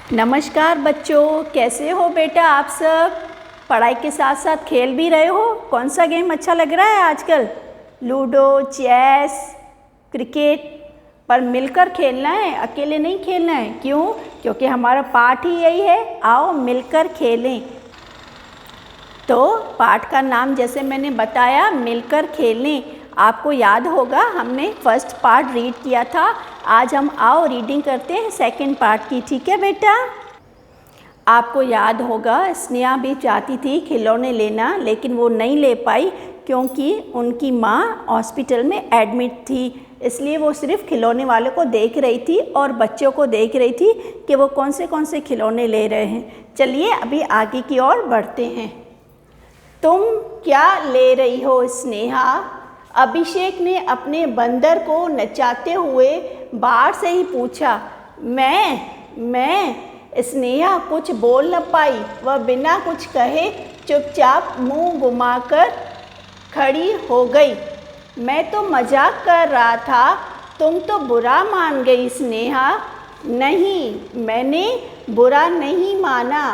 नमस्कार बच्चों, कैसे हो बेटा आप सब? पढ़ाई के साथ साथ खेल भी रहे हो? कौन सा गेम अच्छा लग रहा है आजकल? Ludo, chess, cricket? पर मिलकर खेलना है, अकेले नहीं खेलना है। क्यों? क्योंकि हमारा पाठ ही यही है, आओ मिलकर खेलें। तो पाठ का नाम जैसे मैंने बताया, मिलकर खेलें। आपको याद होगा हमने फर्स्ट पार्ट रीड किया था। आज हम आओ रीडिंग करते हैं सेकंड पार्ट की। ठीक है बेटा? आपको याद होगा स्नेहा भी चाहती थी खिलौने लेना, लेकिन वो नहीं ले पाई क्योंकि उनकी माँ हॉस्पिटल में एडमिट थी। इसलिए वो सिर्फ खिलौने वाले को देख रही थी और बच्चों को देख रही थी कि वो कौन से खिलौने ले रहे हैं। चलिए अभी आगे की ओर बढ़ते हैं। तुम क्या ले रही हो स्नेहा? अभिषेक ने अपने बंदर को नचाते हुए बाहर से ही पूछा। मैं स्नेहा कुछ बोल न पाई। वह बिना कुछ कहे चुपचाप मुंह घुमाकर खड़ी हो गई। मैं तो मजाक कर रहा था, तुम तो बुरा मान गई स्नेहा। नहीं, मैंने बुरा नहीं माना।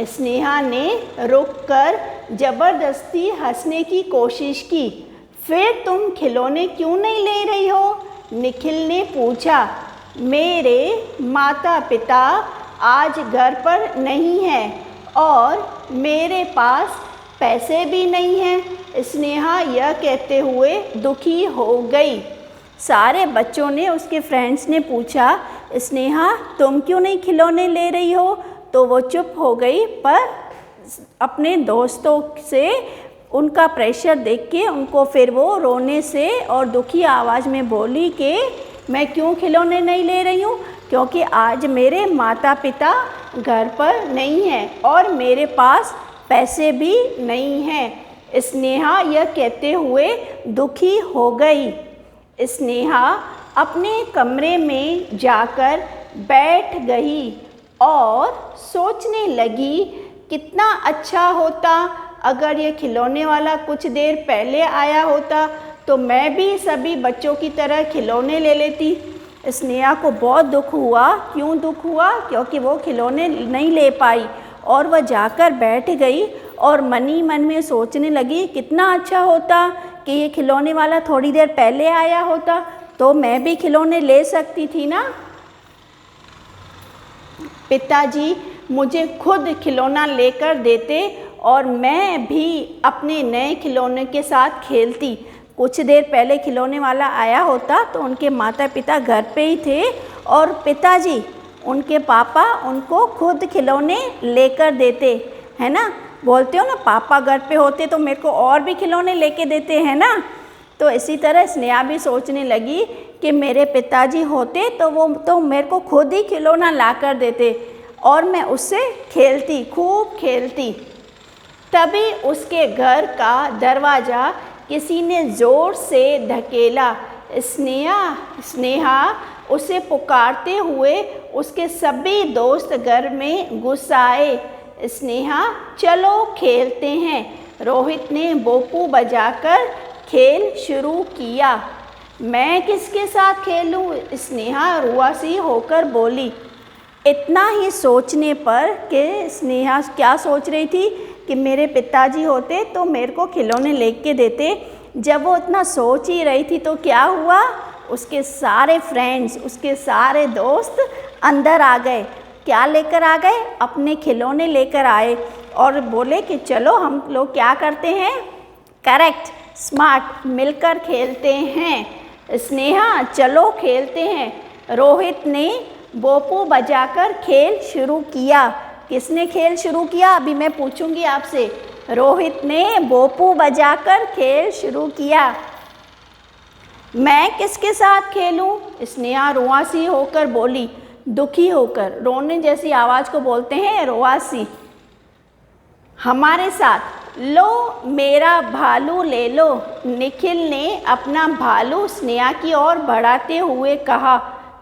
स्नेहा ने रुककर जबरदस्ती हंसने की कोशिश की। फिर तुम खिलौने क्यों नहीं ले रही हो? निखिल ने पूछा। मेरे माता पिता आज घर पर नहीं हैं और मेरे पास पैसे भी नहीं हैं। स्नेहा यह कहते हुए दुखी हो गई। सारे बच्चों ने, उसके फ्रेंड्स ने पूछा, स्नेहा तुम क्यों नहीं खिलौने ले रही हो? तो वो चुप हो गई, पर अपने दोस्तों से उनका प्रेशर देख के उनको फिर वो रोने से और दुखी आवाज़ में बोली कि मैं क्यों खिलौने नहीं ले रही हूँ? क्योंकि आज मेरे माता पिता घर पर नहीं हैं और मेरे पास पैसे भी नहीं हैं। स्नेहा यह कहते हुए दुखी हो गई। स्नेहा अपने कमरे में जाकर बैठ गई और सोचने लगी, कितना अच्छा होता अगर ये खिलौने वाला कुछ देर पहले आया होता तो मैं भी सभी बच्चों की तरह खिलौने ले लेती। स्नेहा को बहुत दुख हुआ। क्यों दुख हुआ? क्योंकि वो खिलौने नहीं ले पाई और वह जाकर बैठ गई और मन ही मन में सोचने लगी, कितना अच्छा होता कि ये खिलौने वाला थोड़ी देर पहले आया होता तो मैं भी खिलौने ले सकती थी ना। पिताजी मुझे खुद खिलौना लेकर देते और मैं भी अपने नए खिलौने के साथ खेलती। कुछ देर पहले खिलौने वाला आया होता तो उनके माता पिता घर पे ही थे और पिताजी, उनके पापा उनको खुद खिलौने लेकर देते, है ना? बोलते हो ना, पापा घर पे होते तो मेरे को और भी खिलौने लेके देते हैं ना। तो इसी तरह स्नेहा भी सोचने लगी कि मेरे पिताजी होते तो वो तो मेरे को खुद ही खिलौना ला कर देते और मैं उससे खेलती, खूब खेलती। तभी उसके घर का दरवाज़ा किसी ने ज़ोर से धकेला। स्नेहा उसे पुकारते हुए उसके सभी दोस्त घर में घुस आए। स्नेहा चलो खेलते हैं। रोहित ने बोपू बजाकर खेल शुरू किया। मैं किसके साथ खेलूं? स्नेहा रुआसी होकर बोली। इतना ही सोचने पर कि स्नेहा क्या सोच रही थी कि मेरे पिताजी होते तो मेरे को खिलौने लेके देते। जब वो इतना सोच ही रही थी तो क्या हुआ? उसके सारे फ्रेंड्स, उसके सारे दोस्त अंदर आ गए। क्या लेकर आ गए? अपने खिलौने लेकर आए और बोले कि चलो हम लोग क्या करते हैं? करेक्ट, स्मार्ट, मिलकर खेलते हैं। स्नेहा चलो खेलते हैं। रोहित ने बोपू बजाकर खेल शुरू किया। किसने खेल शुरू किया? अभी मैं पूछूंगी आपसे। रोहित ने बोपू बजाकर खेल शुरू किया। मैं किसके साथ खेलूं? स्नेहा रुआसी होकर बोली, दुखी होकर, रोने जैसी आवाज़ को बोलते हैं रुआसी। हमारे साथ। लो मेरा भालू ले लो। निखिल ने अपना भालू स्नेहा की ओर बढ़ाते हुए कहा।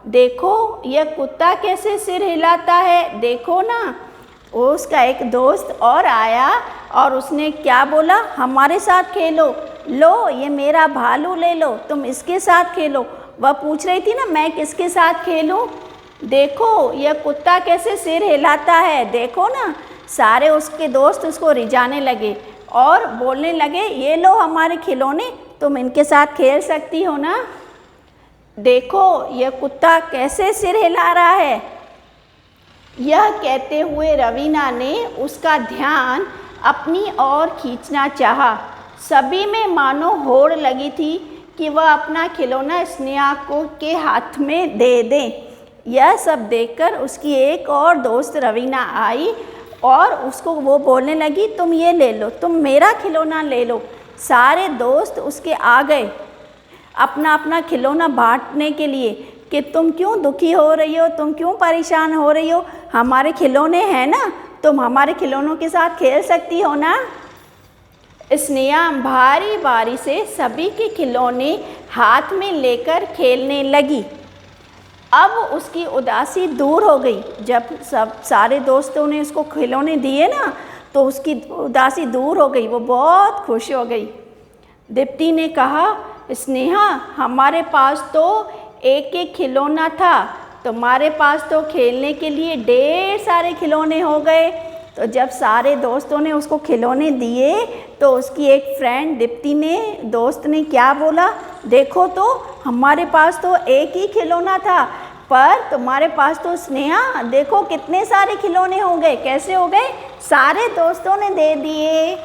देखो यह कुत्ता कैसे सिर हिलाता है, देखो ना। उसका एक दोस्त और आया और उसने क्या बोला? हमारे साथ खेलो। लो ये मेरा भालू ले लो, तुम इसके साथ खेलो। वह पूछ रही थी ना मैं किसके साथ खेलूं? देखो यह कुत्ता कैसे सिर हिलाता है, देखो ना। सारे उसके दोस्त उसको रिझाने लगे और बोलने लगे, ये लो हमारे खिलौने, तुम इनके साथ खेल सकती हो ना। देखो यह कुत्ता कैसे सिर हिला रहा है। यह कहते हुए रवीना ने उसका ध्यान अपनी ओर खींचना चाहा। सभी में मानो होड़ लगी थी कि वह अपना खिलौना स्नेहा को के हाथ में दे दें। यह सब देखकर उसकी एक और दोस्त रवीना आई और उसको वो बोलने लगी, तुम ये ले लो, तुम मेरा खिलौना ले लो। सारे दोस्त उसके आ गए अपना अपना खिलौना बांटने के लिए कि तुम क्यों दुखी हो रही हो, तुम क्यों परेशान हो रही हो, हमारे खिलौने हैं ना, तुम हमारे खिलौनों के साथ खेल सकती हो ना। स्नेहा बारी बारी से सभी के खिलौने हाथ में लेकर खेलने लगी। अब उसकी उदासी दूर हो गई। जब सारे दोस्तों ने उसको खिलौने दिए ना, तो उसकी उदासी दूर हो गई, वो बहुत खुश हो गई। दीप्ति ने कहा, स्नेहा हमारे पास तो एक एक खिलौना था, तुम्हारे पास तो खेलने के लिए ढेर सारे खिलौने हो गए। तो जब सारे दोस्तों ने उसको खिलौने दिए तो उसकी एक फ्रेंड दीप्ति ने दोस्त ने क्या बोला, देखो तो हमारे पास तो एक ही खिलौना था, पर तुम्हारे पास तो स्नेहा देखो कितने सारे खिलौने हो गए। कैसे हो गए? सारे दोस्तों ने दे दिए।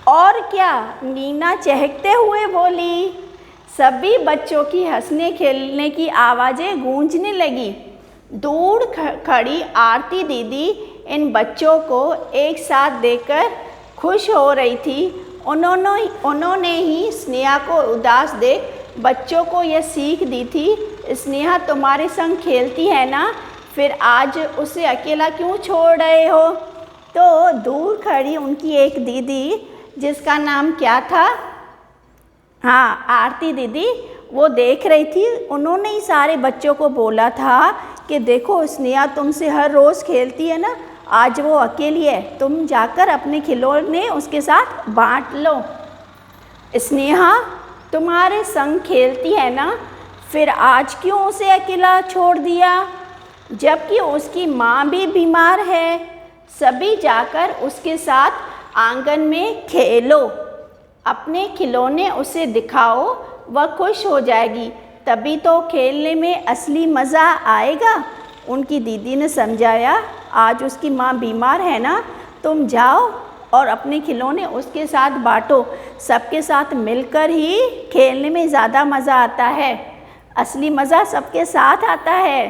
और क्या, नीना चहकते हुए बोली। सभी बच्चों की हंसने खेलने की आवाज़ें गूंजने लगी। दूर खड़ी आरती दीदी इन बच्चों को एक साथ देखकर खुश हो रही थी। उन्होंने ही स्नेहा को उदास देख बच्चों को यह सीख दी थी, स्नेहा तुम्हारे संग खेलती है ना, फिर आज उसे अकेला क्यों छोड़ रहे हो। तो दूर खड़ी उनकी एक दीदी, जिसका नाम क्या था, हाँ आरती दीदी, वो देख रही थी। उन्होंने ही सारे बच्चों को बोला था कि देखो स्नेहा तुमसे हर रोज़ खेलती है ना, आज वो अकेली है, तुम जाकर अपने खिलौने उसके साथ बांट लो। स्नेहा तुम्हारे संग खेलती है ना, फिर आज क्यों उसे अकेला छोड़ दिया, जबकि उसकी माँ भी बीमार है। सभी जाकर उसके साथ आंगन में खेलो, अपने खिलौने उसे दिखाओ, वह खुश हो जाएगी, तभी तो खेलने में असली मज़ा आएगा। उनकी दीदी ने समझाया, आज उसकी माँ बीमार है ना, तुम जाओ और अपने खिलौने उसके साथ बांटो, सबके साथ मिलकर ही खेलने में ज़्यादा मज़ा आता है, असली मज़ा सबके साथ आता है।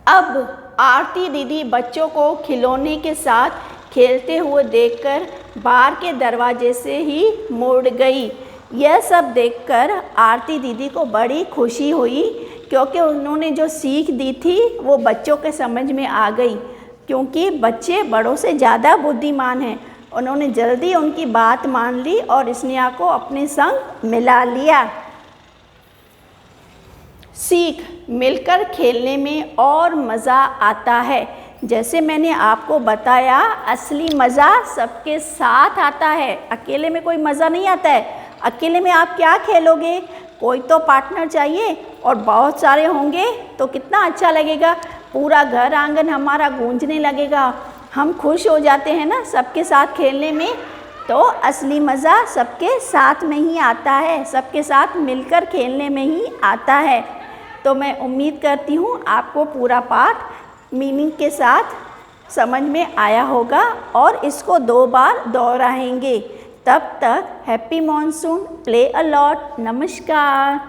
अब आरती दीदी बच्चों को खिलौने के साथ खेलते हुए देखकर बाहर के दरवाजे से ही मुड़ गई। यह सब देखकर आरती दीदी को बड़ी खुशी हुई, क्योंकि उन्होंने जो सीख दी थी वो बच्चों के समझ में आ गई, क्योंकि बच्चे बड़ों से ज़्यादा बुद्धिमान हैं। उन्होंने जल्दी उनकी बात मान ली और स्नेहा को अपने संग मिला लिया। सीख, मिलकर खेलने में और मज़ा आता है। जैसे मैंने आपको बताया, असली मज़ा सबके साथ आता है, अकेले में कोई मज़ा नहीं आता है। अकेले में आप क्या खेलोगे, कोई तो पार्टनर चाहिए, और बहुत सारे होंगे तो कितना अच्छा लगेगा, पूरा घर आंगन हमारा गूंजने लगेगा, हम खुश हो जाते हैं ना सबके साथ खेलने में। तो असली मज़ा सबके साथ में ही आता है, सबके साथ मिलकर खेलने में ही आता है। तो मैं उम्मीद करती हूँ आपको पूरा पाठ मीनिंग के साथ समझ में आया होगा और इसको 2 बार दोहराएंगे। तब तक happy monsoon, play a lot, नमस्कार।